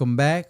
Welcome back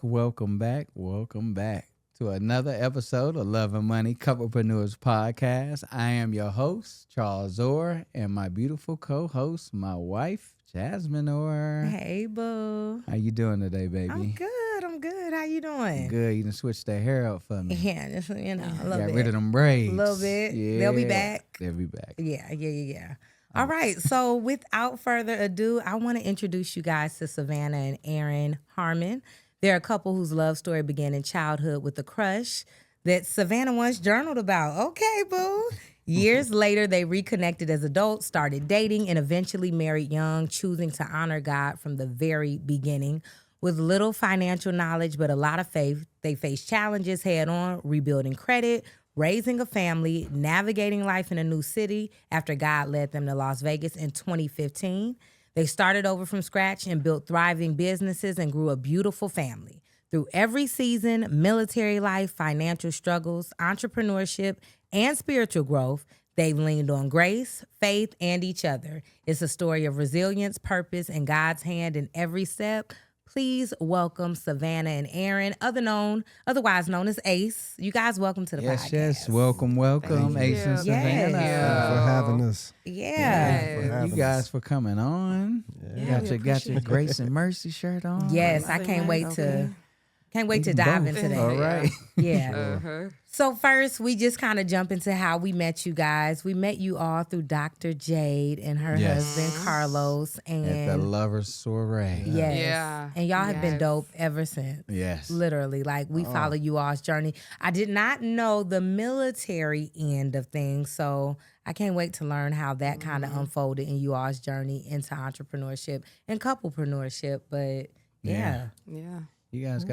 to another episode of Love and Money Couplepreneurs podcast. I am your host, Charles Orr, and my beautiful co-host, my wife, Jasmine Orr. Hey, boo. How you doing today, baby? I'm good. How you doing? Good. You done switched that hair up for me. Yeah, just, a little Got bit. rid of them braids. A little bit. Yeah. They'll be back. Yeah. All right. So without further ado, I want to introduce you guys to Savannah and Aaron Harmon. They're a couple whose love story began in childhood with a crush that Savannah once journaled about. Okay, boo. Years later, they reconnected as adults, started dating, and eventually married young, choosing to honor God from the very beginning. With little financial knowledge but a lot of faith, they faced challenges head on, rebuilding credit, raising a family, navigating life in a new city after God led them to Las Vegas in 2015. They started over from scratch and built thriving businesses and grew a beautiful family. Through every season, military life, financial struggles, entrepreneurship, and spiritual growth, they've leaned on grace, faith, and each other. It's a story of resilience, purpose, and God's hand in every step. Please welcome Savannah and Aaron, otherwise known as Ace. You guys, welcome to the podcast. Yes, welcome, Ace and Savannah. Thanks for having us. Yeah. You guys for coming on. Yeah. Got your Grace and Mercy shirt on. Yes, I can't wait to dive into that. All right. Yeah. So first, we just kind of jump into how we met you guys. We met you all through Dr. Jade and her husband, Carlos. And at the Lovers Soiree. Yes. Yeah. And y'all have been dope ever since. Yes. Literally. Like, we follow you all's journey. I did not know the military end of things, so I can't wait to learn how that kind of unfolded in you all's journey into entrepreneurship and couplepreneurship. But, yeah. You guys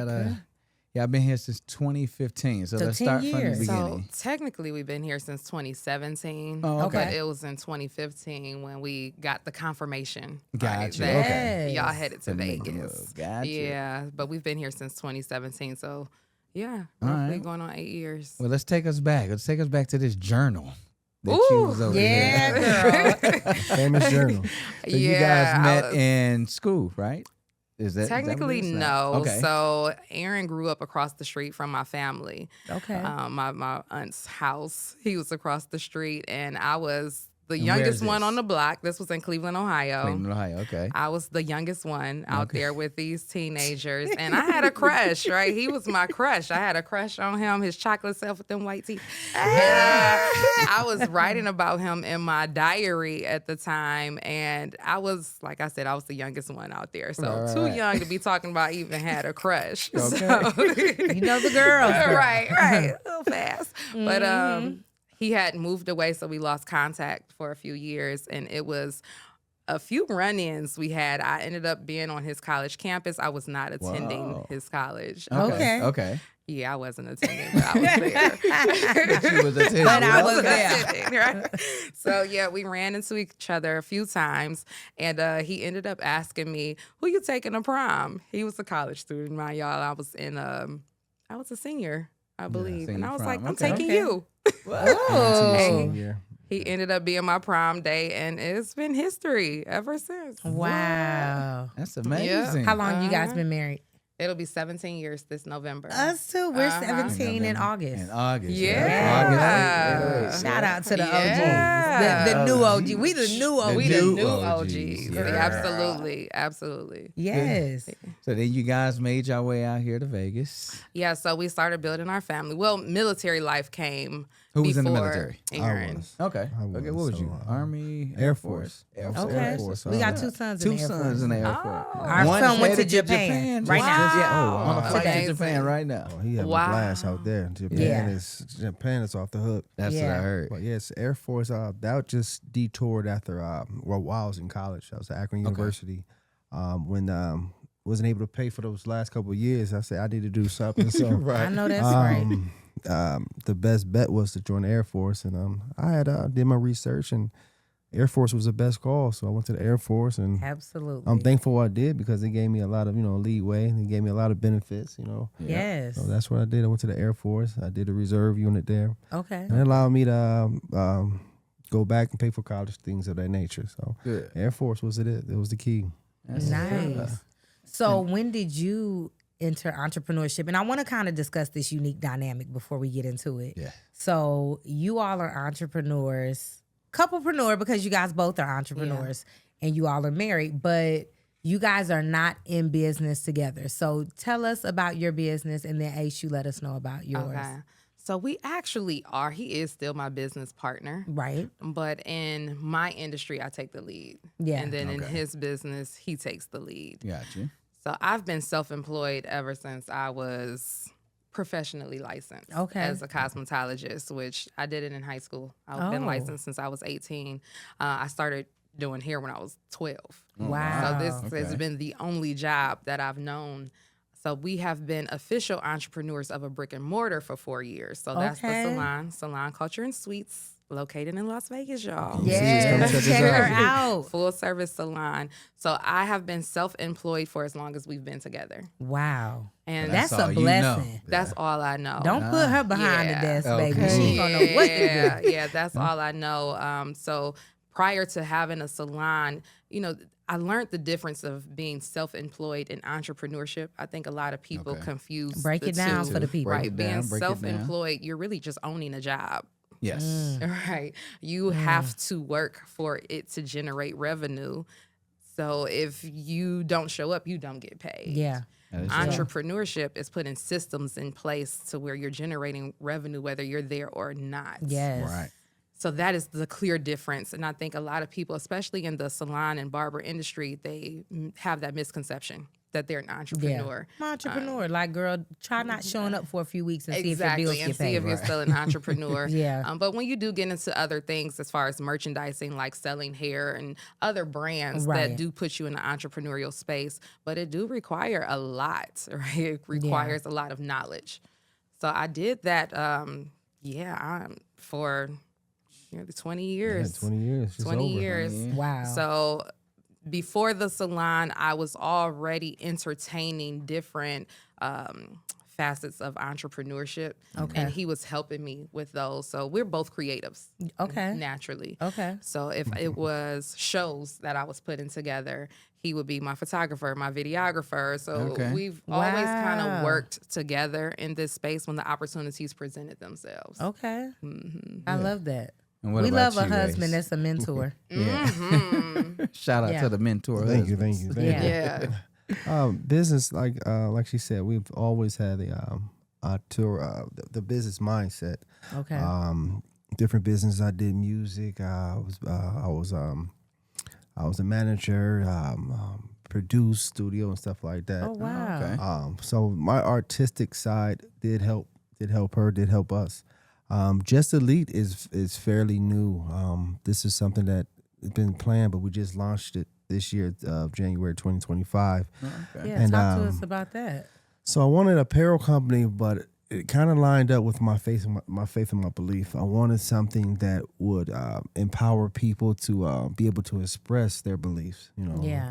I've been here since 2015, so let's start from the years. beginning. So technically we've been here since 2017. Oh, okay. But it was in 2015 when we got the confirmation. Gotcha. That Okay. Y'all headed to make a Vegas. move. Gotcha. Yeah, but we've been here since 2017. So yeah, All roughly right. going on 8 years. Well, let's take us back. Let's take us back to this journal that you was over Yeah, here. girl. Famous journal. So you guys met in school, right? Is that Technically, is that what it is? no. Okay. So Aaron grew up across the street from my family. Okay. My aunt's house. He was across the street, and I was the And youngest where's one this? on the block. This was in Cleveland, Ohio. Cleveland, Ohio. Okay. I was the youngest one out there with these teenagers, and I had a crush, right? He was my crush. I had a crush on him, his chocolate self with them white teeth. I was writing about him in my diary at the time, and I was, like I said, I was the youngest one out there. So too young to be talking about even had a crush. Okay. So, You know the girls. right, a little fast. But he had moved away, so we lost contact for a few years, and it was a few run-ins we had. I ended up being on his college campus. I was not attending his college. Okay. Yeah, I wasn't attending, but I was there. She was attending. But I was Attending, right? So, yeah, we ran into each other a few times, and he ended up asking me, who you taking to prom? He was a college student, mind y'all. I was a senior, I believe. senior And I was prom. like, I'm Okay. taking you. Oh. He ended up being my prom day, and it's been history ever since. Wow. That's amazing. How long you guys been married? It'll be 17 years this November. Us too. We're 17 in August. In August. Yeah. August. Shout out to the Yeah. OGs. The new OG. We the new OG. We The the new new OGs. OGs. Yeah. Absolutely. Yes. So then you guys made your way out here to Vegas. Yeah, so we started building our family. Well, military life came Who was in the before military? Aaron. I was. Okay. I was, Okay. What was so, you? Army, Air Force. Air Force. Okay. Air Force. We got two sons in Two the Air sons Force. in the Air Force. Our One son went to headed Japan right now. Yeah. Wow. On a flight to Amazing. Japan right now. Oh, he had Wow. a blast out there. Japan is off the hook. That's what I heard. But yes, Air Force. That just detoured after while I was in college. I was at Akron University. When wasn't able to pay for those last couple of years, I said I need to do something. So I know that's right. the best bet was to join the Air Force, and I had did my research, and Air Force was the best call. So I went to the Air Force, and Absolutely. I'm thankful I did because it gave me a lot of leeway, and it gave me a lot of benefits. Yes. So that's what I did. I went to the Air Force. I did a reserve unit there. Okay. And it allowed me to go back and pay for college, things of that nature. So Good. Air Force was it. It was the key. That's Nice. So when did you enter entrepreneurship, and I want to kind of discuss this unique dynamic before we get into it. Yeah. So you all are entrepreneurs, couplepreneur, because you guys both are entrepreneurs and you all are married, but you guys are not in business together. So tell us about your business, and then Ace, you let us know about yours. Okay. So we actually are. He is still my business partner. Right. But in my industry, I take the lead. Yeah. And then in his business, he takes the lead. Gotcha. So I've been self-employed ever since I was professionally licensed as a cosmetologist, which I did it in high school. I've been licensed since I was 18. I started doing hair when I was 12. Wow. So this has been the only job that I've known. So we have been official entrepreneurs of a brick and mortar for 4 years. So that's the Salon, Kulture and Suites, located in Las Vegas, y'all. Yeah, check her out. Full service salon. So I have been self-employed for as long as we've been together. Wow. And that's a blessing. That's all I know. Don't put her behind the desk, baby. She ain't gonna know what to do. Yeah, that's all I know. So prior to having a salon, I learned the difference of being self-employed and entrepreneurship. I think a lot of people confuse Break it down for the people. Right, being self-employed, you're really just owning a job. Yes. Right. You have to work for it to generate revenue. So if you don't show up, you don't get paid. Yeah. Entrepreneurship is putting systems in place to where you're generating revenue, whether you're there or not. Yes. Right. So that is the clear difference. And I think a lot of people, especially in the salon and barber industry, they have that misconception that they're an entrepreneur. I'm an entrepreneur. Like, girl, try not showing up for a few weeks and see if your bills get paid. See if you're still an entrepreneur. Yeah. But when you do get into other things as far as merchandising, like selling hair and other brands that do put you in the entrepreneurial space, but it do require a lot, right? It requires a lot of knowledge. So I did that, for... nearly 20 years. Yeah, 20 years. 20 years. Wow. So before the salon, I was already entertaining different facets of entrepreneurship. Okay. And he was helping me with those. So we're both creatives. Okay. Naturally. Okay. So if it was shows that I was putting together, he would be my photographer, my videographer. So we've always kind of worked together in this space when the opportunities presented themselves. Okay. I love that. And what we about love a you, husband Ace? that's a mentor. Shout out to the mentor. Thank you. Business, like she said, we've always had the business mindset. Okay. Different business. I did music. I was a manager. Produced studio and stuff like that. Oh wow. Okay. So my artistic side did help her, did help us. Just Elite is fairly new. This is something that has been planned, but we just launched it this year, January 2025. Okay. Yeah, talk to us about that. So I wanted an apparel company, but it kind of lined up with my faith and my belief. I wanted something that would empower people to be able to express their beliefs,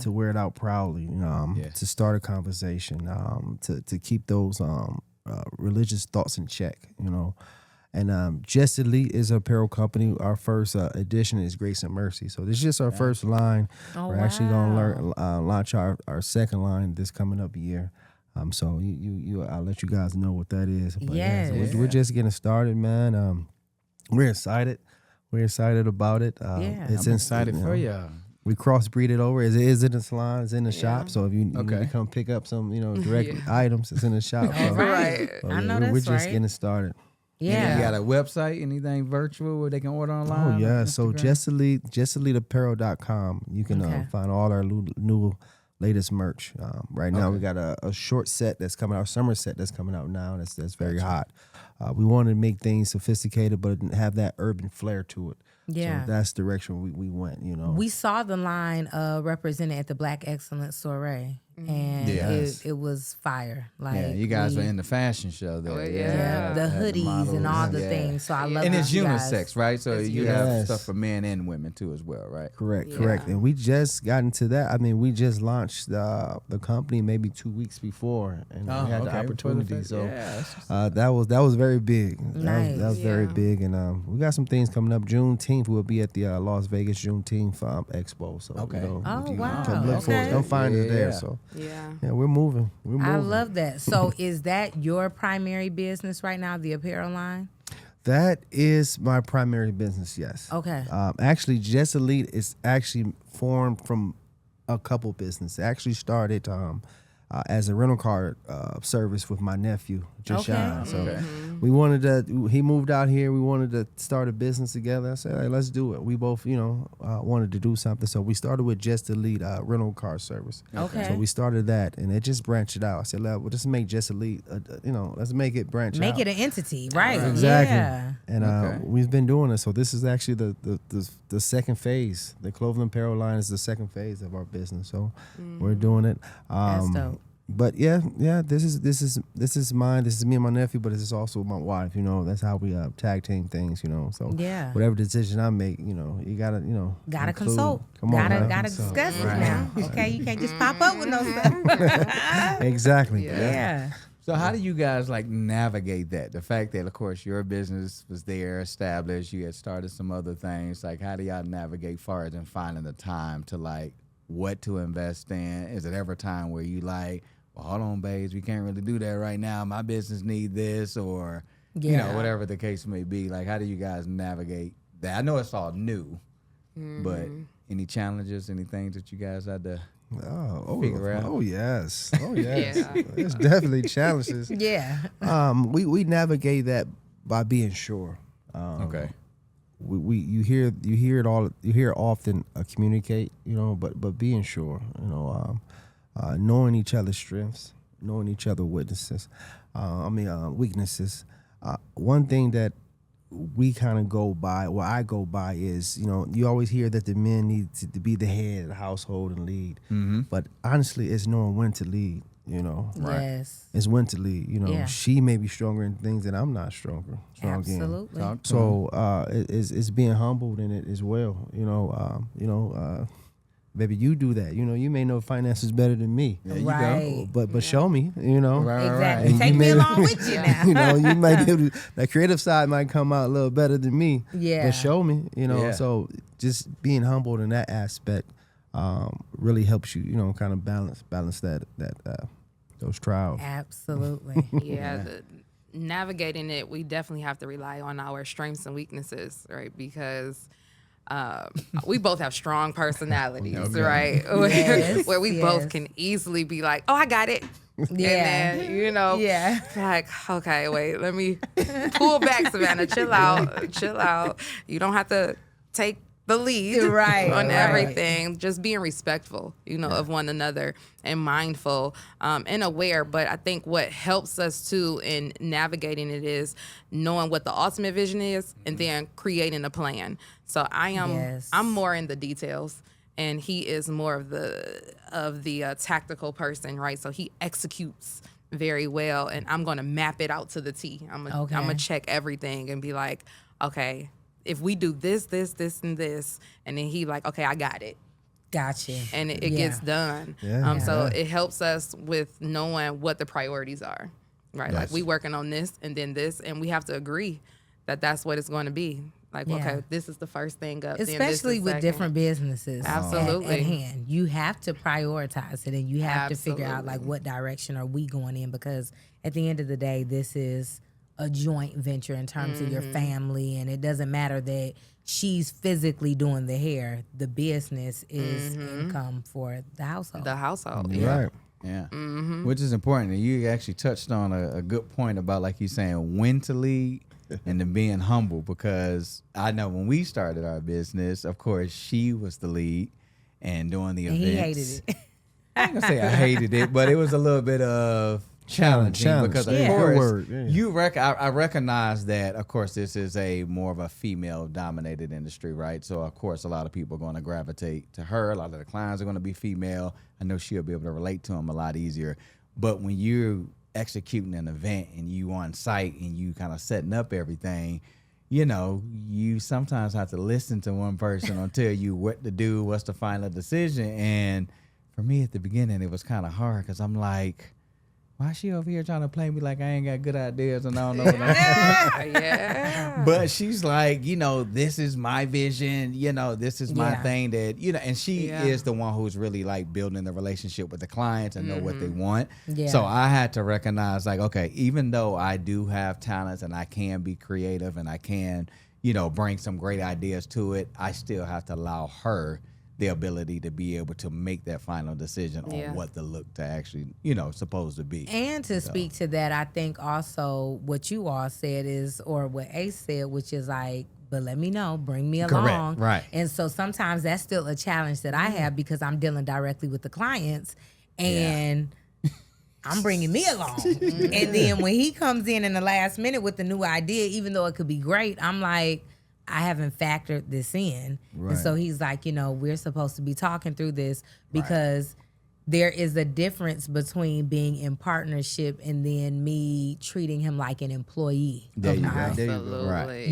to wear it out proudly, to start a conversation, to keep those religious thoughts in check, And Just Elite is an apparel company. Our first edition is Grace and Mercy. So this is just our first line. We're actually going to launch our second line this coming up year. So I'll let you guys know what that is. But so we're just getting started, man. We're excited. We're excited about it. I'm excited for y'all. We crossbreed it over. Is in the salon, it's in the shop. So if you need to come pick up some, direct items, it's in the shop. So, Right. I know that's we're just right. getting started. Yeah. You got a website, anything virtual where they can order online? Oh, yeah. So justeliteapparel.com. You can find all our new latest merch. Right now we got a short set that's coming out, summer set that's coming out now. That's very hot. We wanted to make things sophisticated, but have that urban flair to it. Yeah. So that's the direction we went, We saw the line represented at the Black Excellence Soiree. And it was fire. Like you guys were in the fashion show there. The hoodies and all the things. So I love and it's unisex, guys. right? So you have stuff for men and women too as well, right? Correct. And we just got into that. I mean, we just launched the company maybe 2 weeks before, and we had the opportunity. So that was very big. Nice. That was very big, and we got some things coming up. Juneteenth Juneteenth, we'll be at the Las Vegas Juneteenth Expo. So, Okay. you know, Oh, if you wow. come look for us, Okay. come find us there. Yeah. So, Yeah. yeah, we're moving. We're moving. I love that. So is that your primary business right now, the apparel line? That is my primary business, yes. Okay. Actually, Just Elite is actually formed from a couple businesses. It actually started as a rental car service with my nephew, Jashawn. Okay. So we wanted to, he moved out here. We wanted to start a business together. I said, hey, let's do it. We both, wanted to do something. So we started with Just Elite rental car service. Okay. So we started that, and it just branched out. I said, well, just make Just Elite, let's make it branch out. Make it an entity, right? Exactly. Yeah. And we've been doing it. So this is actually the second phase. The clothing apparel line is the second phase of our business. So we're doing it. That's dope. But yeah, this is mine. This is me and my nephew, but this is also my wife. That's how we tag team things. So Yeah. whatever decision I make, you gotta Gotta include. consult. Come on, gotta man. discuss it Right. now. Okay, you can't just pop up with no stuff. Exactly. Yeah. So how do you guys like navigate that? The fact that, of course, your business was there, established, you had started some other things. Like, how do y'all navigate far as in finding the time to like what to invest in? Is it ever a time where you like, well, hold on, babes, we can't really do that right now. My business need this, or Yeah. whatever the case may be. Like, how do you guys navigate that? I know it's all new, but any challenges, any things that you guys had to figure out? Oh yes. Oh yes. Yeah. There's definitely challenges. Yeah. We navigate that by being sure. Okay. You hear it often, communicate, but being sure, knowing each other's strengths, knowing each other's weaknesses. One thing that we kind of go by, I go by is, you always hear that the men need to be the head of the household and lead, but honestly, it's knowing when to lead. Yes. It's when to lead. Yeah. She may be stronger in things that I'm not strong in. Absolutely. Talk to So it's being humbled in it as well. Baby, you do that. You may know finances better than me. There you Right. But show me. Right. Exactly. And Take you me may- along with you now. You might be able to, that creative side might come out a little better than me. Yeah. But show me. Yeah. So just being humbled in that aspect really helps you. Kind of balance that those trials. Absolutely. Yeah, navigating it, we definitely have to rely on our strengths and weaknesses, right? Because we both have strong personalities, Okay. right? Yes, Where we yes. both can easily be like, "Oh, I got it," Yeah. and then Yeah. like, okay, wait, let me pull back, Savannah, chill out. You don't have to take the lead Right, on right. everything. Just being respectful, of one another and mindful and aware. But I think what helps us too in navigating it is knowing what the ultimate vision is and then creating a plan. So Yes. I'm more in the details, and he is more of the tactical person, right? So he executes very well, and I'm going to map it out to the T. I'm gonna check everything and be like, okay, if we do this, this, and this, and then he like, okay, I got it. Gotcha. And it Yeah. gets done. Yeah. So it helps us with knowing what the priorities are, right? Like we working on this and then this, and we have to agree that that's what it's going to be. Like, Yeah. okay, this is the first thing up. then this is Especially with second. different businesses Absolutely. at hand. You have to prioritize it, and you have to figure out like Absolutely. what direction are we going in, because at the end of the day, this is a joint venture in terms of your family, and it doesn't matter that she's physically doing the hair. The business is income for the household. The household. Right. Yeah. Which is important. And you actually touched on a good point about, like you saying, when to lead and then being humble, because I know when we started our business, of course, she was the lead and doing the and events. he hated it. I ain't gonna say I hated it, but it was a little bit of challenging Challenge. because, Yeah. of Good course, word, yeah. I recognize that, of course, this is a more of a female-dominated industry, right? So, of course, a lot of people are going to gravitate to her. A lot of the clients are going to be female. I know she'll be able to relate to them a lot easier. But when you're executing an event and you on site and you kind of setting up everything, you sometimes have to listen to one person or tell you what to do, what's the final decision. And for me at the beginning, it was kind of hard because I'm like, why she over here trying to play me like I ain't got good ideas and I don't know what I'm doing? Yeah. But she's like, this is my vision, this is my thing that, and she is the one who's really like building the relationship with the clients and know what they want. Yeah. So I had to recognize like, okay, even though I do have talents and I can be creative and I can, bring some great ideas to it, I still have to allow her the ability to be able to make that final decision on what the look to actually, supposed to be. And to speak to that, I think also what you all said is, or what Ace said, which is like, but let me know, bring me along. Correct, right. And so sometimes that's still a challenge that I have because I'm dealing directly with the clients and I'm bringing me along. And then when he comes in the last minute with the new idea, even though it could be great, I'm like, I haven't factored this in. Right. And so he's like, we're supposed to be talking through this because there is a difference between being in partnership and then me treating him like an employee. There you go. Absolutely. Right.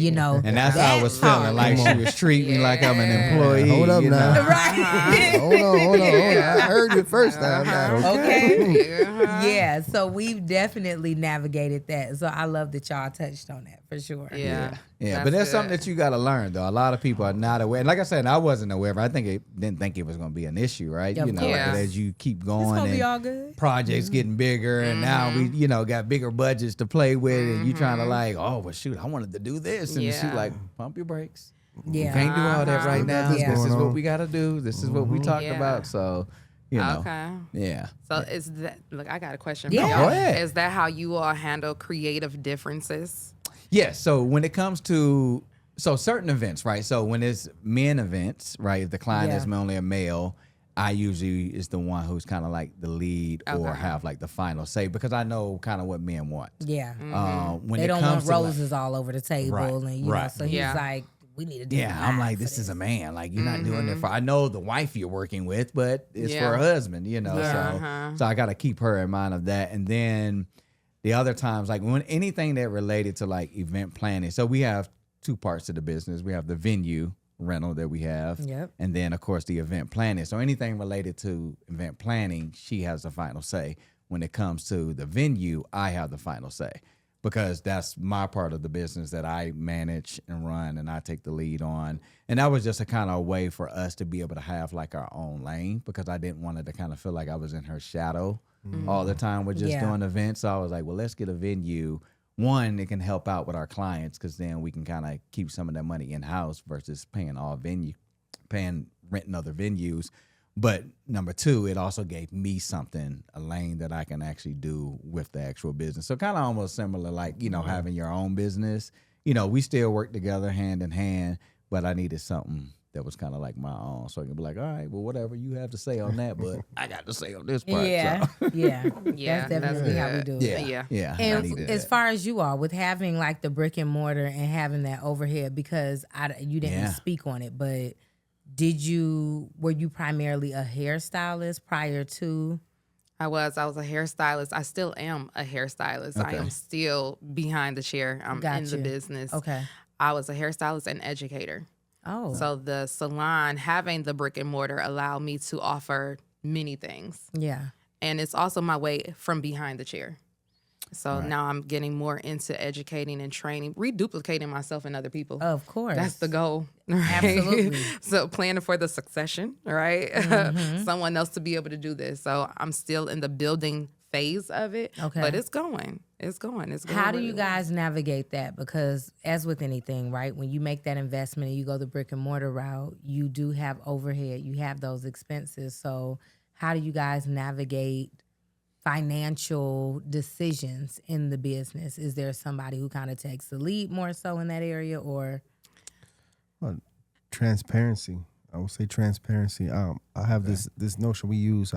And that's how I was feeling, like she was treating me like I'm an employee. Hold up now. Right. Hold on. I heard you first time. Okay. Yeah. So we've definitely navigated that. So I love that y'all touched on that for sure. Yeah. But that's something that you got to learn, though. A lot of people are not aware. And like I said, I wasn't aware, but didn't think it was going to be an issue, right? Of course. But as you keep It's going gonna and be all good. projects getting bigger, and now we, got bigger budgets to play with, and you trying to like, oh, well, shoot, I wanted to do this. And she like, pump your brakes. Yeah. You can't do all that right now. Yeah. This is what we got to do. This is what we talked about. So, Okay. Yeah. So is that, look, I got a question Yeah. for y'all. Go ahead. Is that how you all handle creative differences? Yes. So when it comes to certain events, right? So when it's men events, right? If the client is only a male, I usually is the one who's kind of like the lead or have like the final say because I know kind of what men want. Yeah. When They it don't comes want to roses all over the table. Right, And, right. so he's like, we need to do I'm like, for this is a man. Like, you're not doing it for, I know the wife you're working with, but it's for her husband, So I got to keep her in mind of that. And then the other times, like when anything that related to like event planning. So we have two parts of the business. We have the venue rental that we have. Yep. And then, of course, the event planning. So anything related to event planning, she has the final say. When it comes to the venue, I have the final say. Because that's my part of the business that I manage and run and I take the lead on. And that was just a kind of way for us to be able to have like our own lane because I didn't want it to kind of feel like I was in her shadow all the time with just doing events. So I was like, well, let's get a venue. One, it can help out with our clients because then we can kind of keep some of that money in-house versus renting other venues. But number two, it also gave me something, a lane that I can actually do with the actual business. So kind of almost similar, like, having your own business. We still work together hand in hand, but I needed something that was kind of like my own. So I can be like, all right, well, whatever you have to say on that, but I got to say on this part. Yeah. So. Yeah. Yeah, That's definitely that's how we good. do it. Yeah. I And needed as that. far as you are, with having like the brick and mortar and having that overhead, because you didn't speak on it, but were you primarily a hairstylist prior to? I was a hairstylist. I still am a hairstylist. I am still behind the chair. I'm in the business. Okay. I was a hairstylist and educator. Oh. So the salon, having the brick and mortar, allowed me to offer many things. Yeah. And it's also my way from behind the chair. So now I'm getting more into educating and training, reduplicating myself and other people. Of course. That's the goal. Right? Absolutely. So planning for the succession, right? Someone else to be able to do this. So I'm still in the building phase of it. Okay. But it's going. It's going. How do really you guys navigate that? Because as with anything, right, when you make that investment and you go the brick and mortar route, you do have overhead. You have those expenses. So how do you guys navigate financial decisions in the business? Is there somebody who kind of takes the lead more so in that area, or? Well, transparency. I would say transparency. I have this notion we use.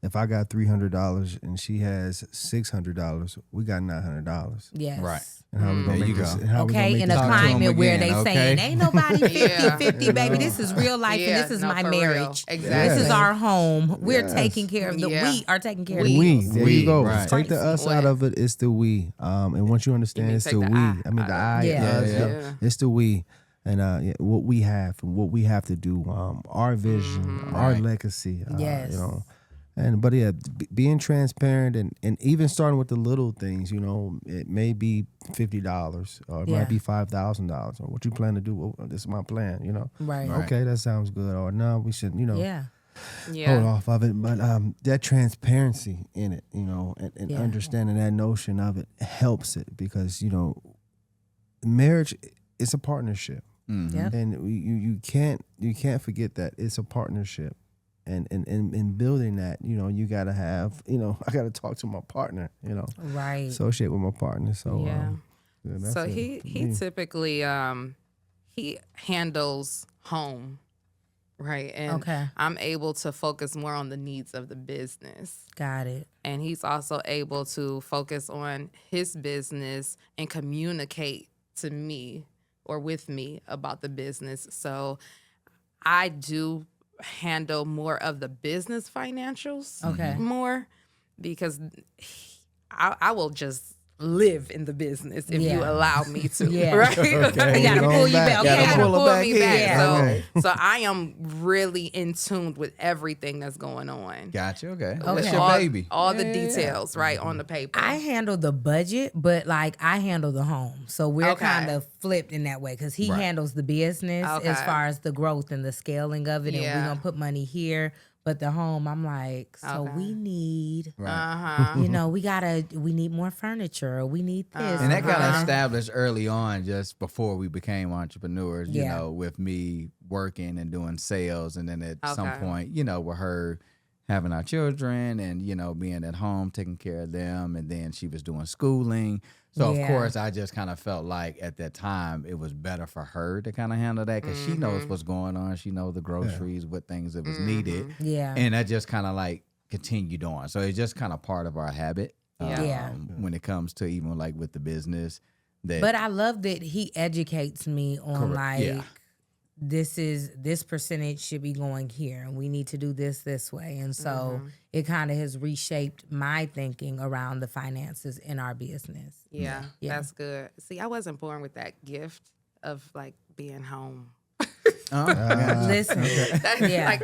If I got $300 and she has $600, we got $900. Yes. Right. And how we gonna make this? And how we gonna Okay, make in this a Talk to 'em climate where again, they saying, ain't nobody 50-50, baby. know. This is real life and this is my for real. marriage. Exactly. This is our home. We're Yes. taking care of we are taking care of The we. There We, you go. right. Take the us out of it. It's the we. And once you understand, mean it's take the the we. I I mean the I. Yeah. us, Yeah. It's the we. And what we have and what we have to do. Our vision, our legacy. Yes. But yeah, being transparent and even starting with the little things, you know, it may be $50 or it might be $5,000 or what you plan to do. Well, this is my plan, you know. Right. Okay, that sounds good. Or no, we should, you know. Yeah. Hold off of it, but that transparency in it, you know, and understanding that notion of it helps it because, you know, marriage is a partnership, and you can't forget that it's a partnership, and in building that, you know, you gotta have, you know, I gotta talk to my partner, you know, right, associate with my partner, so so he typically he handles home. Right. And I'm able to focus more on the needs of the business. Got it. And he's also able to focus on his business and communicate to me or with me about the business. So I do handle more of the business financials more because I will just live in the business if you allow me to. Right? Okay. You gotta pull you back. Okay, You gotta pull me back. Yeah. So I am really in tune with everything that's going on. Gotcha. Okay. With That's your baby. All the details, right, on the paper. I handle the budget, but like I handle the home. So we're kind of flipped in that way because he handles the business as far as the growth and the scaling of it. And we're going to put money here. But the home, I'm like, so we need, you know, we need more furniture. Or we need this. And that got established early on, just before we became entrepreneurs, you know, with me working and doing sales. And then at some point, you know, with her having our children and, you know, being at home, taking care of them. And then she was doing schooling. So, of course, I just kind of felt like at that time it was better for her to kind of handle that because she knows what's going on. She knows the groceries, what things that was needed. Yeah. And that just kind of like continued on. So it's just kind of part of our habit when it comes to even like with the business. But I love that he educates me on this percentage should be going here and we need to do this way. And so it kind of has reshaped my thinking around the finances in our business. Yeah, that's good. See, I wasn't born with that gift of like being home. Listen, like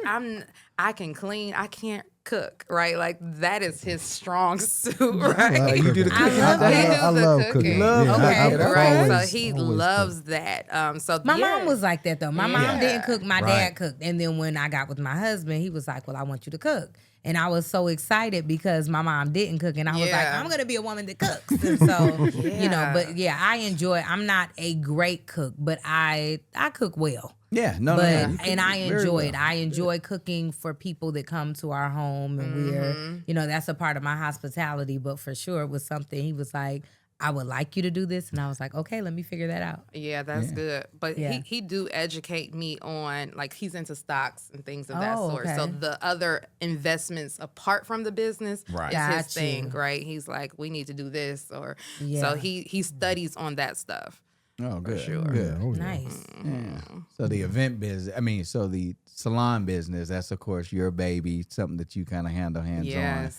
I can clean, I can't cook, right? Like that is his strong suit, right? You do the cooking. I love cooking. Right. So he loves that. So my mom was like that though. My mom didn't cook. My dad cooked. And then when I got with my husband, he was like, "Well, I want you to cook." And I was so excited because my mom didn't cook. And I was like, I'm going to be a woman that cooks. And so, you know, but I enjoy, I'm not a great cook, but I cook well. Yeah, and I enjoy it. I enjoy cooking for people that come to our home, and we're, you know, that's a part of my hospitality. But for sure, it was something he was like, I would like you to do this, and I was like, okay, let me figure that out. Yeah, that's good. But he do educate me on, like, he's into stocks and things of that sort. So the other investments apart from the business is his thing, right? He's like, we need to do this, or so he studies on that stuff. Oh, good. For sure. Good. Nice. Yeah. So the event business, so the salon business, that's of course your baby, something that you kind of handle hands on.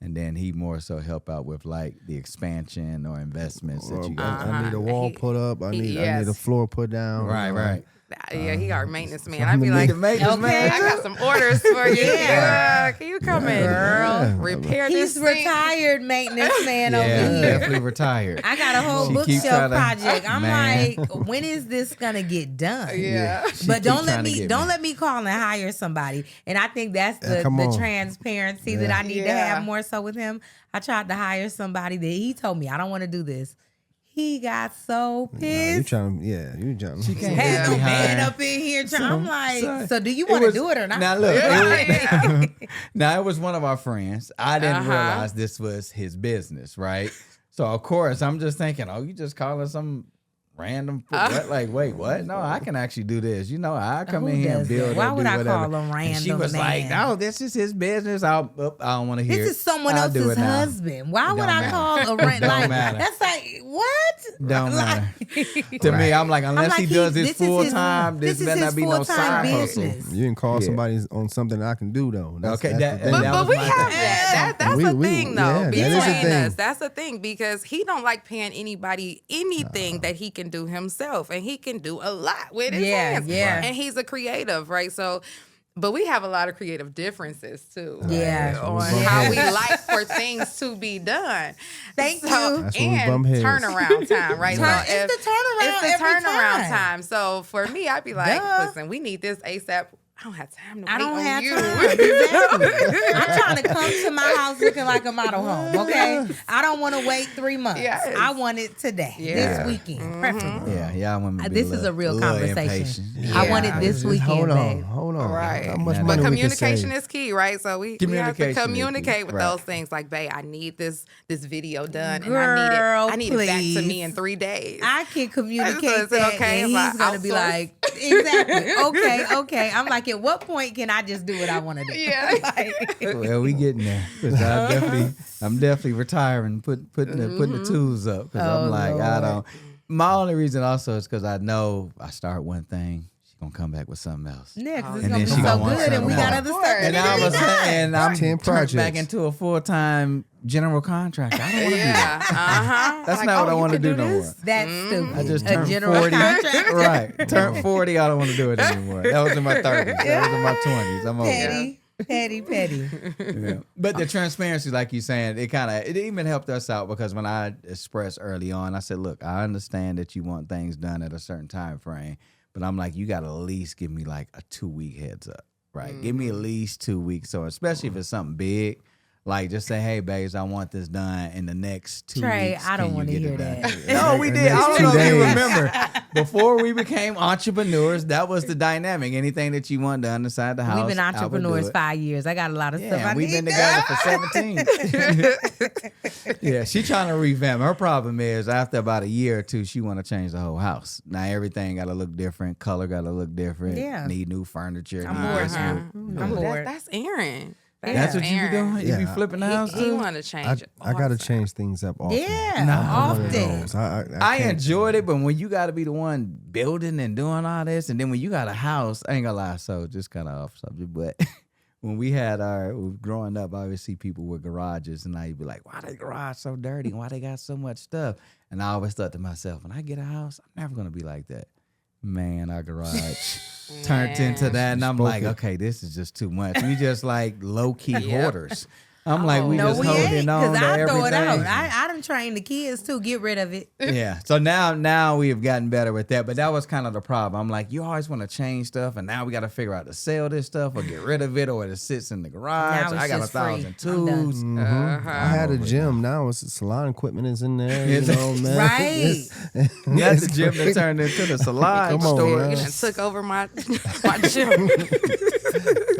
And then he more so help out with like the expansion or investments that you got. I need a wall put up. I need a floor put down. Right. Yeah, he our maintenance man. I'd be like, okay, I got some orders for you. Yeah, can you come in, girl? Repair this He's retired maintenance man over here. Definitely retired. I got a whole bookshelf project. I'm like, when is this gonna get done? Yeah, but don't let me call and hire somebody. And I think that's the transparency that I need to have more so with him. I tried to hire somebody that he told me I don't want to do this. He got so pissed. You trying. She can't had no man up in here. I'm like, so do you want to do it or not? Now look, now it was one of our friends. I didn't realize this was his business, right? So of course I'm just thinking, you just calling some random like, wait, what? No, I can actually do this. You know, I come in here and build. Why would I call him random? And she was like, no, this is his business. I don't want to hear. This is someone else's husband. Why would I call a random? Like, that's like what? Don't matter. To me, I'm like, unless he does this full time, this better not be no side hustle. You can call somebody on something I can do though. But we have that. That's the thing though. Between us, that's the thing because he don't like paying anybody anything that he can do himself, and he can do a lot with his hands. Yeah. And he's a creative, right? So But we have a lot of creative differences too. Yeah. On how we like for things to be done. Thank you. That's when we bump heads. Turnaround time, right? It's the turnaround. It's the every turnaround time. time. So for me, I'd be like, Duh. listen, we need this ASAP. I don't have time to wait I don't on have you. time. Exactly. I'm trying to come to my house looking like a model home, okay? I don't want to wait 3 months. Yes. I want it today, Yeah. this weekend, preferably. Yeah, I want to be This is a real conversation. impatient. I want it this weekend, Hold on, babe. hold on. Right. How much But money But we can communication save? is key, right? So we have to Communication is key. communicate with Right. those things. Like, babe, I need this video done, Girl, and I need it back to please. me in 3 days. I can communicate So is it that, okay and if I he's gonna be outsource? like, exactly, okay. I'm like, at what point can I just do what I want to do? Yeah. Like, Well, we getting there. 'Cause I'm definitely retiring, putting the tools up. Because Oh, I'm like, I Lord. don't. My only reason also is because I know I start one thing, she's gonna come back with something else. yeah, 'cause it's And gonna then be she so gonna want good, and we something got more. other stuff that And needs all to of be a done. sudden, I'm 10 turned back projects. into a full-time general contractor. I don't want to do that. Yeah. That's Like, not what I you want to can do no more. That's stupid. I just a turned general 40. contractor. Right. Turned 40, I don't want to do it anymore. That was in my 30s. That was in my 20s. I'm over it. Petty. Yeah. But the transparency, like you're saying, it even helped us out because when I expressed early on, I said, look, I understand that you want things done at a certain time frame, but I'm like, you got to at least give me like a 2-week heads up, right? Give me at least 2 weeks. So especially if it's something big, like just say, hey, babes, I want this done in the next 2 Trey, weeks. I don't want to hear that. No, we did. I Next don't 2 know if you days. remember. Before we became entrepreneurs, that was the dynamic. Anything that you want done inside the house, We've been I would do entrepreneurs it. 5 years. I got a lot of stuff. Yeah, I we've need been done. together for 17. Yeah, she trying to revamp. Her problem is after about a year or two, she want to change the whole house. Now everything got to look different. Color got to look different. Yeah. Need new furniture. I'm need bored this now. new- I'm Ooh, bored. that's Aaron. That's what you be Aaron. doing? You be Yeah. flipping the house He too? want to change it. I got to awesome. change things up often. Yeah, I'm one of often. those. I can't- enjoyed it, but when you got to be the one building and doing all this, and then when you got a house, I ain't gonna lie, so just kind of off subject, but when we had growing up, I always see people with garages, and I'd be like, why they garage so dirty? Why they got so much stuff? And I always thought to myself, when I get a house, I'm never gonna be like that. Man, our garage turned into that, and I'm like, okay, this is just too much. We just like low key hoarders. I'm like, we No, just we holding ain't, on because to I everything. throw it out. I done trained the kids too. Get rid of it. Yeah. So now we have gotten better with that. But that was kind of the problem. I'm like, you always want to change stuff, and now we got to figure out to sell this stuff or get rid of it, or it sits in the garage. Now it's I got just 1,000 free. I'm tools. I had a gym. Now it's salon equipment is in there. You Is it? know, man. Right. That's the gym that turned into the salon Come on, store. man. You done took over my gym.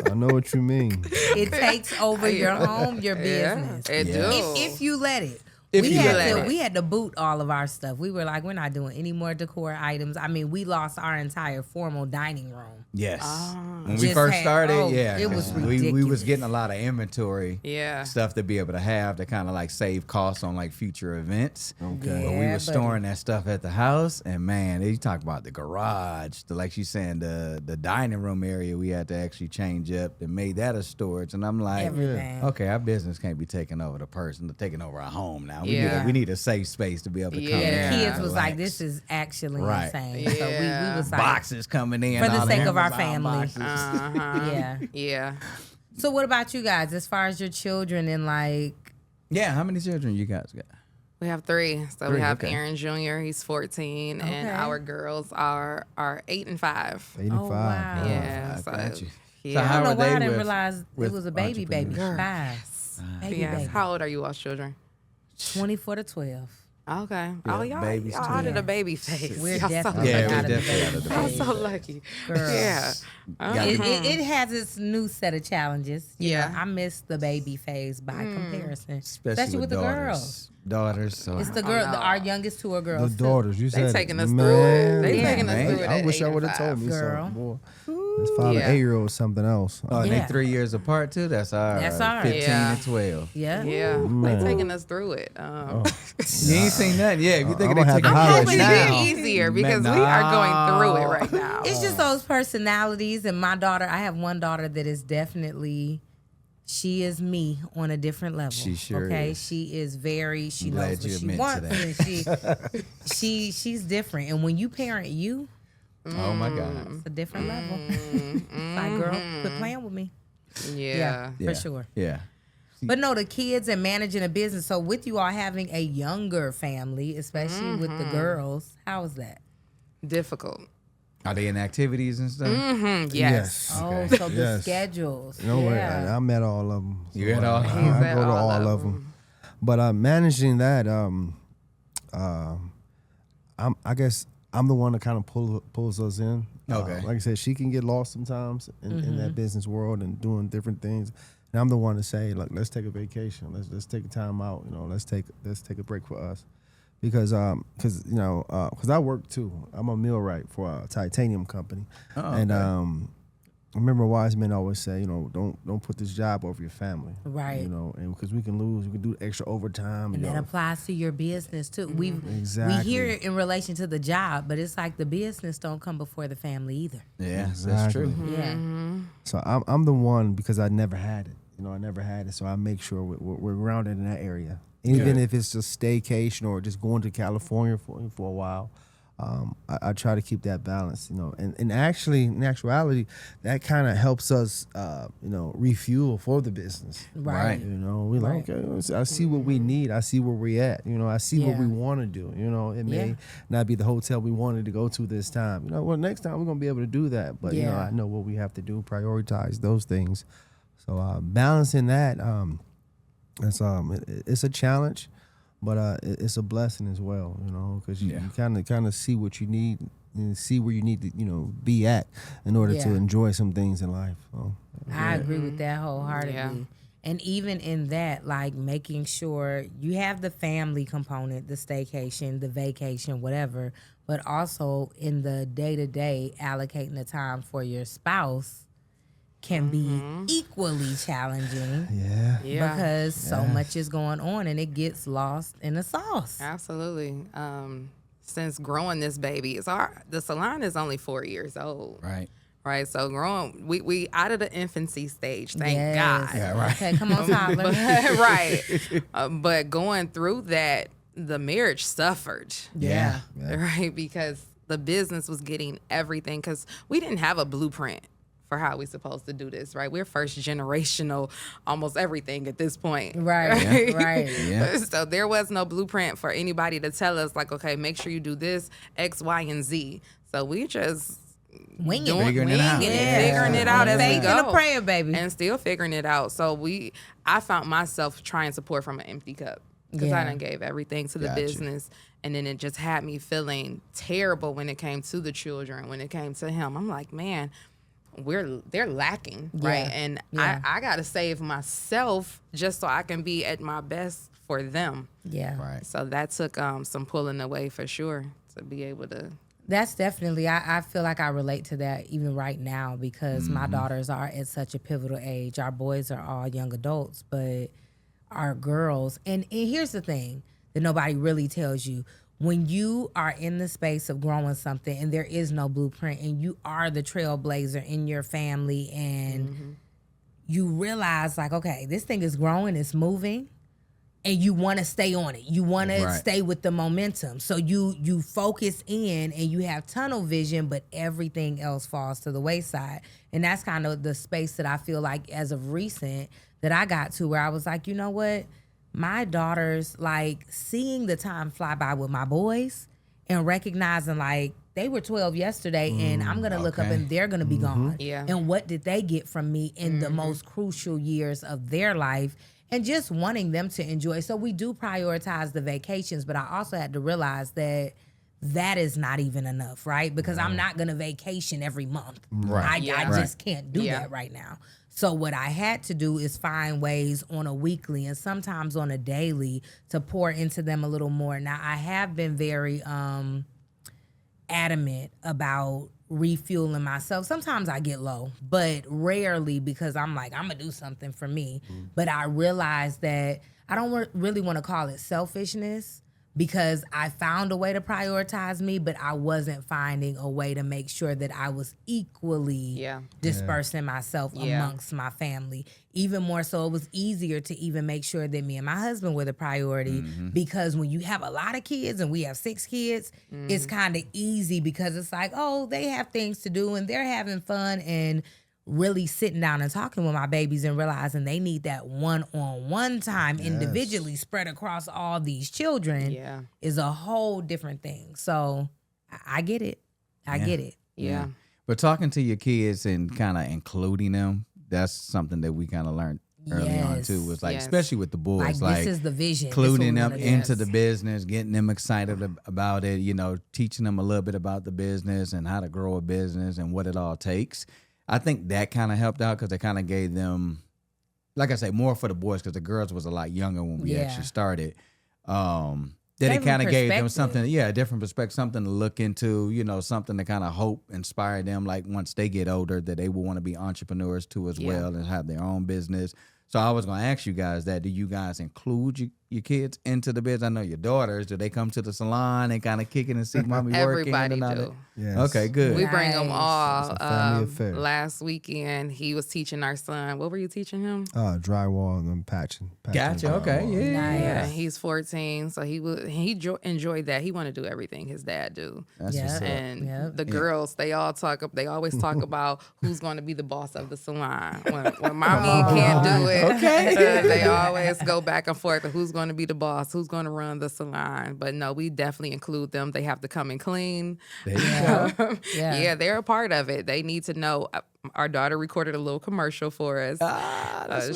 I know what you mean. It takes over your home, your business. It Yeah. do. If you let it. If you let it. We had to boot all of our stuff. We were like, we're not doing any more decor items. I mean, we lost our entire formal dining room. Yes. Ah. When we Just first had- started, oh, yeah. it was we was ridiculous. getting a lot of inventory. Yeah. Stuff to be able to have to kind of like save costs on like future events. Okay. But we Yeah, were buddy. storing that stuff at the house, and man, you talk about the garage, like she's saying, the dining room area we had to actually change up and made that a storage. And I'm like, Everything. okay, our business can't be taking over the person, taking over our home now. Yeah. We need a safe space to be able to come Yeah. in. The and kids was like, relax. this is actually Right. insane. Yeah. So we was like, boxes coming in For the all sake of our Amazon family. boxes. yeah. Yeah. So what about you guys as far as your children and like, Yeah, how many children you guys got? We have 3. So we Three, have okay. Aaron Jr., he's 14, and Okay. our girls are 8 and 5. 85. Oh, wow. Yeah. I So, got you. yeah. I how don't know are why they I didn't with- realize it with was a baby, baby. entrepreneurs? 5. Baby, Yes. baby. How old are you all children? 24 to 12. Okay. Yeah, Oh, y'all babies out too. of the baby phase. We're Y'all definitely Yeah, out we're of the definitely out baby of the Y'all phase. so lucky. Girl. Yeah. It has its new set of challenges. You Yeah. know, I miss the baby phase by comparison, Especially with the daughters. girls. Daughters. So It's the girl. no. Our youngest 2 are girls. The too. daughters, you They said taking it. us through it. They Yeah. taking us Man, through it. I at wish 8 I and would have 5. told me Girl. something. Boy, this 5 Yeah. and 8-year-old something else. Oh, and Yeah. they 3 years apart too? That's ours. That's ours. 15 Yeah. and 12. Yeah. Yeah, Man. they taking us through it. You ain't seen nothing yet. If you think I'm they gonna have taking to I'm holler hoping at it you get now. easier because we are going through it right now. It's just those personalities, and my daughter. I have one daughter that is definitely. She is me on a different level. She sure okay? is. She is very. She I'm knows glad what you she admit to wants, that. and she's different. And when you parent you, Oh my God. It's a different level. It's like, girl, quit playing with me. Yeah. For sure. Yeah. But no, the kids and managing a business. So with you all having a younger family, especially with the girls, how is that? Difficult. Are they in activities and stuff? Yes. Oh, so the schedules. No way. Yeah. I met all of them. You had all of them? I go to all of them. But managing that, I guess I'm the one that kind of pulls us in. Okay. Like I said, she can get lost sometimes in that business world and doing different things. And I'm the one to say, look, let's take a vacation. Let's take a time out. You know, let's take a break for us, because I work too. I'm a millwright for a titanium company, and I remember wise men always say, you know, don't put this job over your family, Right? You know, and because we can lose, we can do extra overtime, and that applies to your business too. We hear it in relation to the job, but it's like the business don't come before the family either. Yeah, Exactly. that's true. Yeah. So I'm the one, because I never had it. You know, I never had it, so I make sure we're grounded in that area. Even if it's just staycation or just going to California for a while, I try to keep that balance. You know, and actually, in actuality, that kind of helps us, refuel for the business. Right. You know, we like, okay, I see what we need. I see where we're at. You know, I see what we want to do. You know, it may not be the hotel we wanted to go to this time. You know, well, next time we're gonna be able to do that. But you know, I know what we have to do. Prioritize those things. So balancing that, it's a challenge, but it's a blessing as well. You know, because you kind of see what you need and see where you need to be at in order to enjoy some things in life. So, I agree with that wholeheartedly. Yeah. And even in that, like making sure you have the family component, the staycation, the vacation, whatever, but also in the day-to-day allocating the time for your spouse can be equally challenging. Yeah. Because so much is going on and it gets lost in the sauce. Absolutely. Since growing this baby, the salon is only 4 years old. Right. So growing, we out of the infancy stage, thank God. Yeah, right. Okay, come on, Tyler. Right. But going through that, the marriage suffered. Yeah. Right. Because the business was getting everything, because we didn't have a blueprint for how we supposed to do this, right? We're first generational, almost everything at this point. Right. Right. Yeah. So there was no blueprint for anybody to tell us, like, okay, make sure you do this, X, Y, and Z. So we just Figuring it out. figuring it out as we Faith go. and a prayer, baby. And still figuring it out. So I found myself trying to pour from an empty cup, because I done gave everything to the business. And then it just had me feeling terrible when it came to the children, when it came to him. I'm like, man, they're lacking, right? And I gotta save myself just so I can be at my best for them. Yeah. Right. So that took some pulling away for sure to be able to. That's definitely, I feel like I relate to that even right now, because my daughters are at such a pivotal age. Our boys are all young adults, but our girls, and here's the thing that nobody really tells you. When you are in the space of growing something and there is no blueprint and you are the trailblazer in your family and you realize, like, okay, this thing is growing, it's moving, and you want to stay on it. You want to stay with the momentum. So you focus in and you have tunnel vision, but everything else falls to the wayside. And that's kind of the space that I feel like as of recent that I got to, where I was like, you know what? My daughters, like, seeing the time fly by with my boys and recognizing, like, they were 12 yesterday and I'm going to look up and they're going to be gone. Yeah. And what did they get from me in the most crucial years of their life? And just wanting them to enjoy. So we do prioritize the vacations, but I also had to realize that is not even enough, right? Because I'm not going to vacation every month. Right. I just can't do that right now. So what I had to do is find ways on a weekly and sometimes on a daily to pour into them a little more. Now, I have been very adamant about refueling myself. Sometimes I get low, but rarely, because I'm like, I'm going to do something for me. But I realize that I don't really want to call it selfishness, because I found a way to prioritize me, but I wasn't finding a way to make sure that I was equally dispersing myself amongst my family. Even more so, it was easier to even make sure that me and my husband were the priority, because when you have a lot of kids, and we have 6 kids, it's kind of easy because it's like, oh, they have things to do and they're having fun, and really sitting down and talking with my babies and realizing they need that one-on-one time individually spread across all these children is a whole different thing. So I get it. I get it. Yeah. But talking to your kids and kind of including them, that's something that we kind of learned early on too. Was like, especially with the boys, like this is the vision. Including them into the business, getting them excited about it, you know, teaching them a little bit about the business and how to grow a business and what it all takes. I think that kind of helped out because it kind of gave them, like I say, more for the boys, because the girls was a lot younger when we actually started. Then it kind of gave them something, a different perspective, something to look into, you know, something to kind of hope, inspire them, like once they get older, that they will want to be entrepreneurs too as well and have their own business. So I was going to ask you guys that. Do you guys include your kids into the business? I know your daughters, do they come to the salon and kind of kick it and see mommy working? Everybody do. Yes. Okay, good. We bring them all. It's a family affair. Last weekend, he was teaching our son. What were you teaching him? Drywall and patching. Gotcha. Okay. Yeah. Nice. Yeah, he's 14, so he enjoyed that. He wanted to do everything his dad do. That's what's up. And the girls, they always talk about who's going to be the boss of the salon. When mommy can't do it, they always go back and forth of who's going to be the boss, who's going to run the salon. But no, we definitely include them. They have to come and clean. There you go. Yeah, they're a part of it. They need to know. Our daughter recorded a little commercial for us.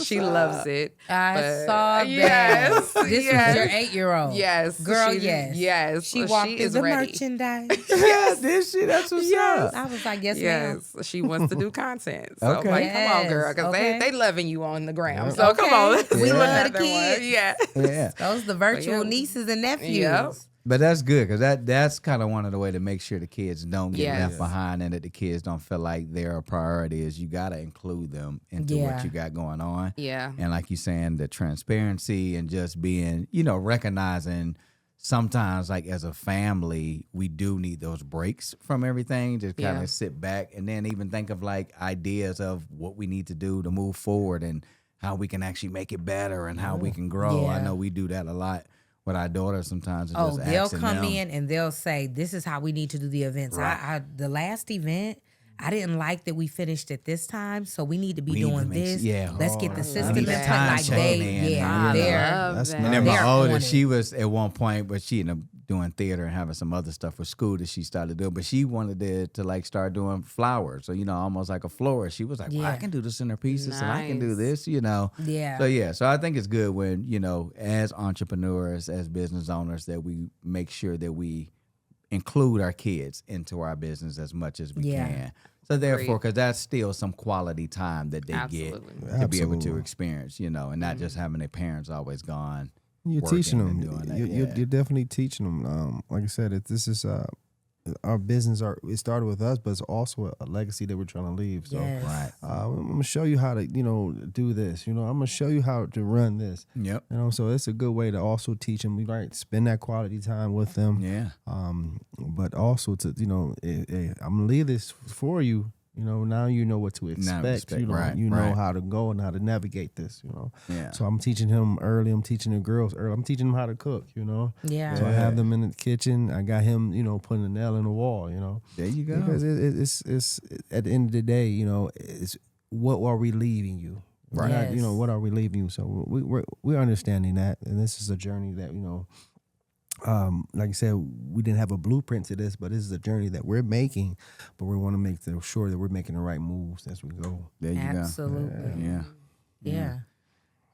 She loves it. I saw that. Yes. This was your 8-year-old. Yes. Girl, Yes. She walked she through is the ready. merchandise. Yeah, did she? That's what's up. I was like, yes, ma'am. Yes, she wants to do content. So Okay. like, come on, girl, because they loving you on the gram. So come on, We love the another kids. one. Yeah. Yeah. Those the virtual nieces and nephews. Yep. But that's good, because that's kind of one of the way to make sure the kids don't get Yes. left behind and that the kids don't feel like they're a priority. Is you got to include them into what you got going on. Yeah. And like you're saying, the transparency and just being, you know, recognizing sometimes, like as a family, we do need those breaks from everything. Just kind of sit back and then even think of like ideas of what we need to do to move forward and how we can actually make it better and how we can grow. Yeah. I know we do that a lot with our daughters sometimes. And just They'll asking come them. in and they'll say, this is how we need to do the events. Right. The last event, I didn't like that we finished at this time, so we need to be We need to doing make- this. yeah. Let's get the We system need in the place. time Like checking in and, you know. That's that. And then They're my on oldest, it. she was at one point, but she ended up doing theater and having some other stuff with school that she started doing. But she wanted to like start doing flowers, so you know, almost like a florist. She was like, "Well, I can do the centerpieces and I can do Nice. this," you know. Yeah. So I think it's good when, you know, as entrepreneurs, as business owners, that we make sure that we include our kids into our business as much as we can. So therefore, because that's still some quality time that they Absolutely. get to be able to Absolutely. experience, you know, and not just having their parents always gone. You're working teaching and them. doing that, You're definitely teaching them. Like I said, this is our business. It started with us, but it's also a legacy that we're trying to leave. So Yes. Right. I'm gonna show you how to, do this. I'm gonna show you how to run this. Yep. So it's a good way to also teach them. Right, spend that quality time with them. Yeah. But also to, I'm gonna leave this for you. Now you know what to expect. Right, You know right. how to go and how to navigate this. Yeah. So I'm teaching him early. I'm teaching the girls early. I'm teaching them how to cook. Yeah. So I have them in the kitchen. I got him, putting a nail in the wall. There you go. Because it's at the end of the day, it's what are we leaving you? Right. Not, what are we leaving you? So we're understanding that, and this is a journey that like I said, we didn't have a blueprint to this, but this is a journey that we're making. But we want to make sure that we're making the right moves as we go. There you Absolutely. go. Yeah. Yeah.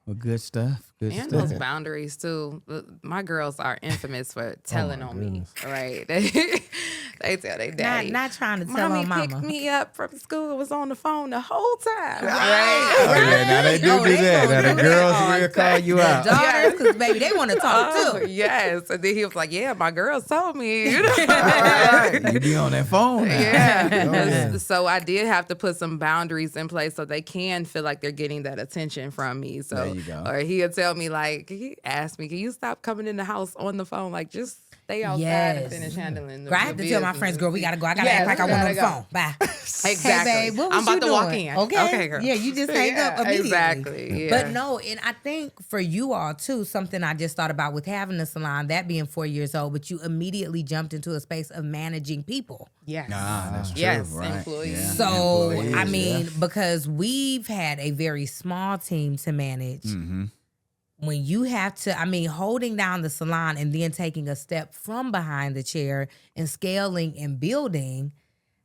Well, good stuff. Good And stuff. those boundaries too. My girls are infamous for telling on goodness. me. Right? They tell their daddy. Not trying to tell Mommy on mama. picked me up from school. Was on the phone the whole time. Right. Oh, yeah, now they do do that. Now the girls will call you out. Daughters, because baby, they want to talk Oh, too. yes. And then he was like, yeah, my girls told me. All right. You be on that phone now. Yeah. So I did have to put some boundaries in place so they can feel like they're getting that attention from me. So, There you go. or he'll tell me, like, he asked me, can you stop coming in the house on the phone? Like, just stay outside and finish handling the I have to tell my friends, girl, we got to go. I got to act like I want on the phone. Bye. Exactly. Hey, babe, what was I'm about you to doing? walk in. Okay, girl. Yeah, you just hang up immediately. Exactly. Yeah. But no, and I think for you all too, something I just thought about with having a salon, that being 4 years old, but you immediately jumped into a space of managing people. Yes. That's true. Yes, right. employees. Yeah. So, Employees, I mean, because we've had a very small team to manage, when you have to, I mean, holding down the salon and then taking a step from behind the chair and scaling and building,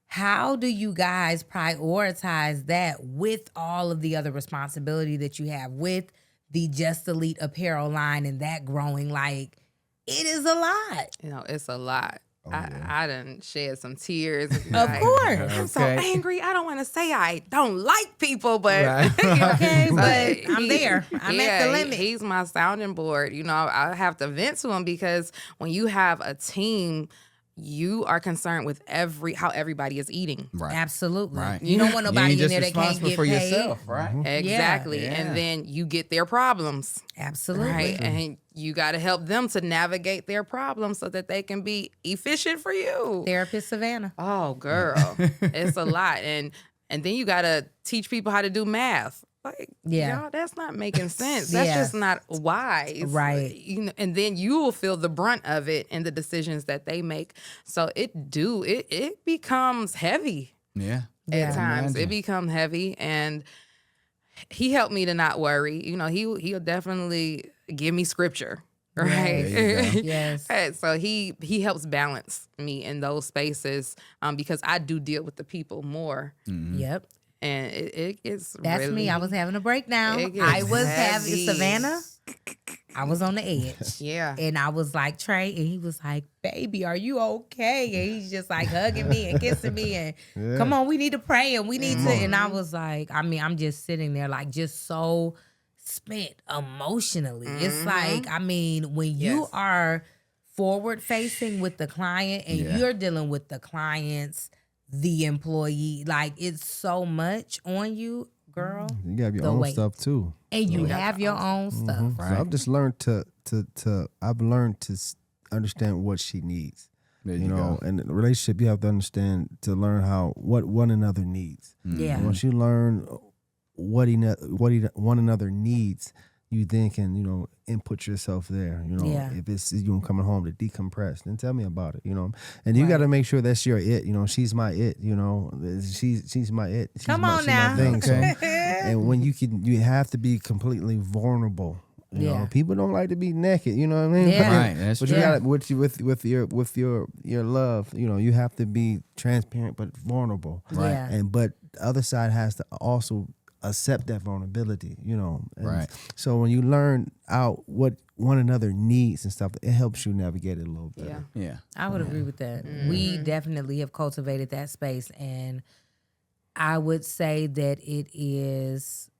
how do you guys prioritize that with all of the other responsibility that you have with the Just Elite apparel line and that growing? Like, it is a lot. You know, it's a lot. I done shed some tears. Of Like, course. I'm so angry. I don't want to say I don't like people, but Okay, So but I'm there. I'm at the limit. He's my sounding board. You know, I have to vent to him because when you have a team, you are concerned with how everybody is eating. Right. Absolutely. Right. You don't want nobody in there that can't responsible get for paid. yourself, right? Exactly. Yeah. And then you get their problems. Absolutely. Right. And you got to help them to navigate their problems so that they can be efficient for you. Therapist Savannah. Oh, girl. It's a lot. And then you got to teach people how to do math. Like, y'all, that's not making sense. That's just not wise. Right. You know, and then you will feel the brunt of it in the decisions that they make. So it becomes heavy. Yeah. At times. Imagine. It becomes heavy. And he helped me to not worry. You know, he'll definitely give me scripture. Right. There you go. Yes. So he helps balance me in those spaces because I do deal with the people more. Yep. And it gets That's really, me. I was having a breakdown. It gets I was having heavy. Savannah. I was on the edge. Yeah. And I was like, Trey, and he was like, baby, are you okay? And he's just like hugging me and kissing me and come on, we need to pray and we need to. And I was like, I mean, I'm just sitting there like just so spent emotionally. It's like, I mean, when you are forward facing with the client and you're dealing with the clients, the employee, like it's so much on you, girl. You have your own stuff too. And you have your own stuff. So I've just learned I've learned to understand what she needs. There You know, and in a relationship you have to understand to learn what one another needs. Yeah. And once you learn what one another needs, you then can, you know, input yourself there. You know, if it's you coming home to decompress, then tell me about it. You know, and you got to make sure that's your it. You know, she's my it. You know, she's my it. She's Come my, on she's now. my thing. So, and when you have to be completely vulnerable. You know, people don't like to be naked. You know what I mean? Yeah. Right. That's But true. you got with your love. You know, you have to be transparent but vulnerable. Right. Yeah. But the other side has to also accept that vulnerability, you know. And so when you learn out what one another needs and stuff, it helps you navigate it a little better. Yeah. I would agree with that. We definitely have cultivated that space. And I would say that it is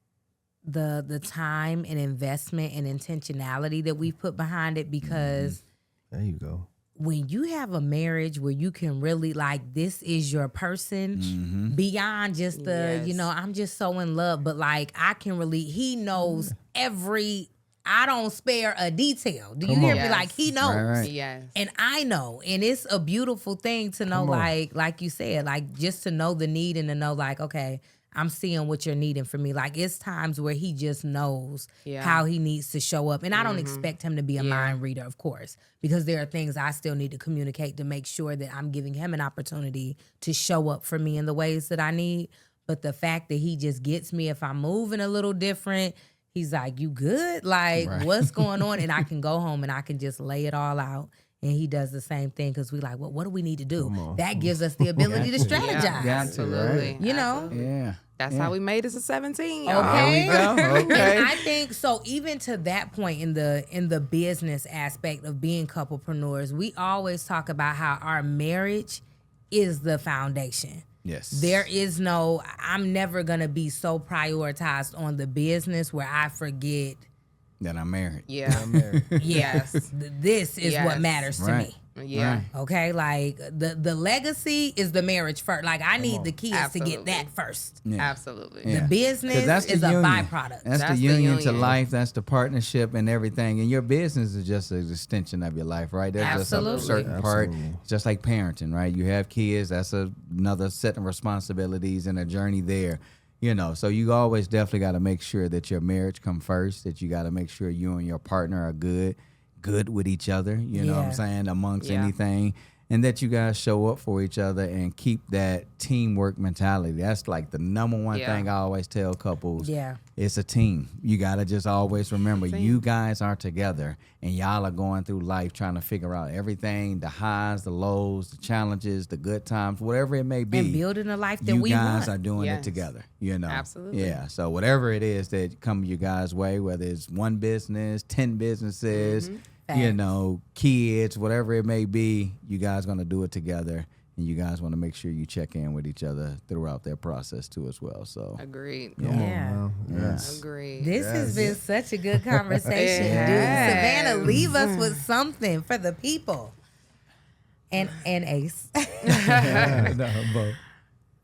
the time and investment and intentionality that we've put behind it because there you go. When you have a marriage where you can really like, this is your person beyond just the, you know, I'm just so in love, but like I can really, he knows I don't spare a detail. Do you hear me? Like he knows. Right. Yes. And I know. And it's a beautiful thing to know, like you said, like just to know the need and to know like, okay, I'm seeing what you're needing from me. Like it's times where he just knows how he needs to show up. And I don't expect him to be a mind reader, of course, because there are things I still need to communicate to make sure that I'm giving him an opportunity to show up for me in the ways that I need. But the fact that he just gets me if I'm moving a little different, he's like, you good? Like, what's going on? And I can go home and I can just lay it all out. And he does the same thing because we like, well, what do we need to do? That gives us the ability to strategize. Absolutely. You know? Yeah. That's how we made it to 17. Okay. There we go. Okay. And I think so. Even to that point in the business aspect of being couplepreneurs, we always talk about how our marriage is the foundation. Yes. There is no. I'm never gonna be so prioritized on the business where I forget that I'm married. Yeah. I'm married. Yes, this is what matters to me. Yeah. Right. Okay, like the legacy is the marriage first. Like I need the kids Absolutely. to get that first. Yeah. Absolutely. The Yeah. 'Cause business that's the is a union. byproduct. That's the That's the union to union. life. That's the partnership and everything. And your business is just an extension of your life, right? That's Absolutely. just a certain part. Absolutely. It's just like parenting, right? You have kids. That's another set of responsibilities and a journey there. You know, so you always definitely got to make sure that your marriage come first, that you got to make sure you and your partner are good with each other, you know what I'm Yeah. saying, amongst Yeah. anything. And that you guys show up for each other and keep that teamwork mentality. That's like the number one Yeah. thing I always tell couples. Yeah. It's a team. You got to just always remember Team. you guys are together and y'all are going through life trying to figure out everything, the highs, the lows, the challenges, the good times, whatever it may be. And building a life that you we guys want. are doing it Yes. together, you know. Absolutely. Yeah. So whatever it is that come your guys' way, whether it's one business, 10 businesses, you Facts. know, kids, whatever it may be, you guys gonna do it together, and you guys want to make sure you check in with each other throughout that process too, as well. So Agreed. Yeah. Wow. Yes. Agreed. This has been such a good conversation, It dude. has. Savannah, leave us with something for the people. And Ace.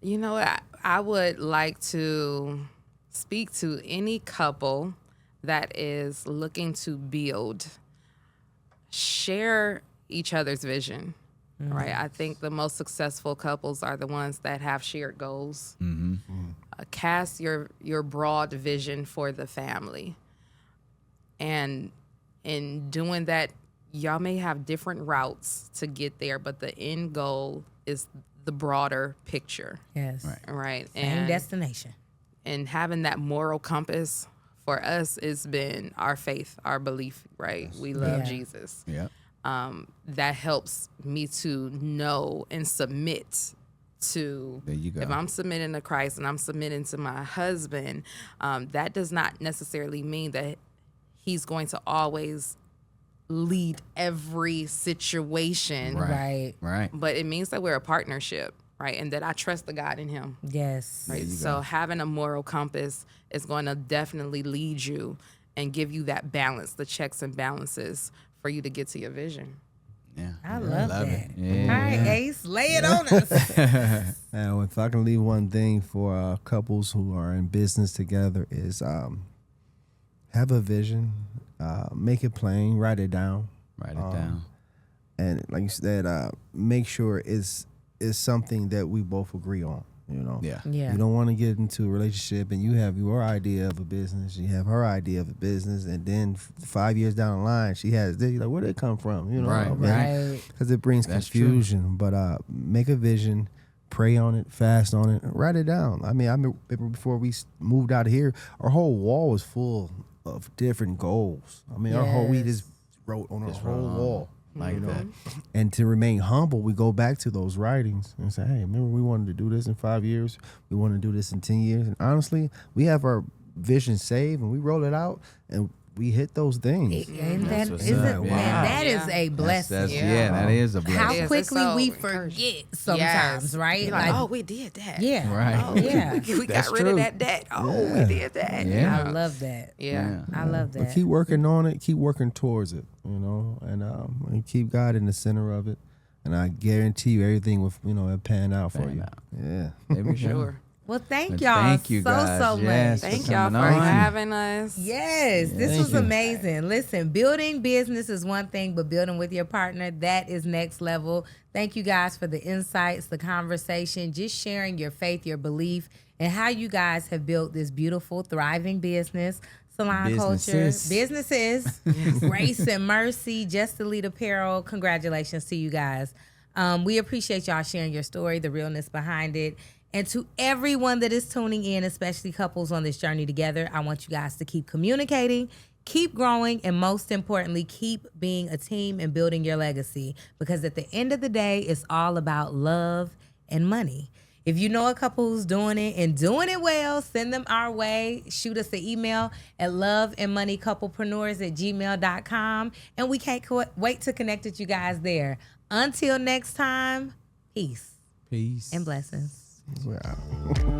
You know what? I would like to speak to any couple that is looking to build. Share each other's vision, right? I think the most successful couples are the ones that have shared goals. Cast your broad vision for the family. And in doing that, y'all may have different routes to get there, but the end goal is the broader picture, Yes. Right. right? Same destination. And having that moral compass for us has been our faith, our belief, right? We love Yeah. Jesus. yeah, That helps me to know and submit to. There you go. If I'm submitting to Christ and I'm submitting to my husband, that does not necessarily mean that he's going to always lead every situation, Right. right. but it means that we're a partnership, right? And that I trust the God in him. Yes. Right. So having a moral compass is going to definitely lead you and give you that balance, the checks and balances for you to get to your vision. Yeah, I love that. it. All Yeah. right, Ace, lay it on us. Now, if I can leave one thing for couples who are in business together is have a vision, make it plain, write it down, Write it down. and like you said, make sure it's something that we both agree on. You know, Yeah. Yeah. You don't want to get into a relationship and you have your idea of a business, you have her idea of a business, and then 5 years down the line, she has this. You're like, where did it come from? You know, Right, Right. Because it brings That's true. confusion. But make a vision, pray on it, fast on it, write it down. I mean, I remember before we moved out of here, our whole wall was full of different goals. I mean, we Yes. just wrote on our Just whole wrote on. wall. Like that. And to remain humble, we go back to those writings and say, hey, remember we wanted to do this in 5 years. We want to do this in 10 years. And honestly, we have our vision saved and we roll it out and we hit those things. And That's that what's is up. man, Wow. that is a blessing. That's, that is a blessing. How It is. It's quickly so we encouraging. forget sometimes, Yes. right? You're like, oh, we did that. yeah. Right. Oh, Yeah. we That's got rid true. of that debt. Oh, Yeah. we did that. Yeah. I love that. Yeah. I love But that. keep working on it, keep working towards it, and keep God in the center of it. And I guarantee you everything will, it'll pan out for Pan you. out. Yeah. Maybe Sure. Well, thank But y'all thank you so guys. much. Yes. Thank for y'all for coming on. having us. Yes, this Thank was you. amazing. Listen, building business is one thing, but building with your partner, that is next level. Thank you guys for the insights, the conversation, just sharing your faith, your belief, and how you guys have built this beautiful, thriving business. Salon Culture, businesses, Grace and Mercy, Just Elite Apparel. Congratulations to you guys. We appreciate y'all sharing your story, the realness behind it. And to everyone that is tuning in, especially couples on this journey together, I want you guys to keep communicating, keep growing, and most importantly, keep being a team and building your legacy. Because at the end of the day, it's all about love and money. If you know a couple who's doing it and doing it well, send them our way. Shoot us an email at loveandmoneycouplepreneurs@gmail.com. And we can't wait to connect with you guys there. Until next time, peace Peace. and blessings. Wow.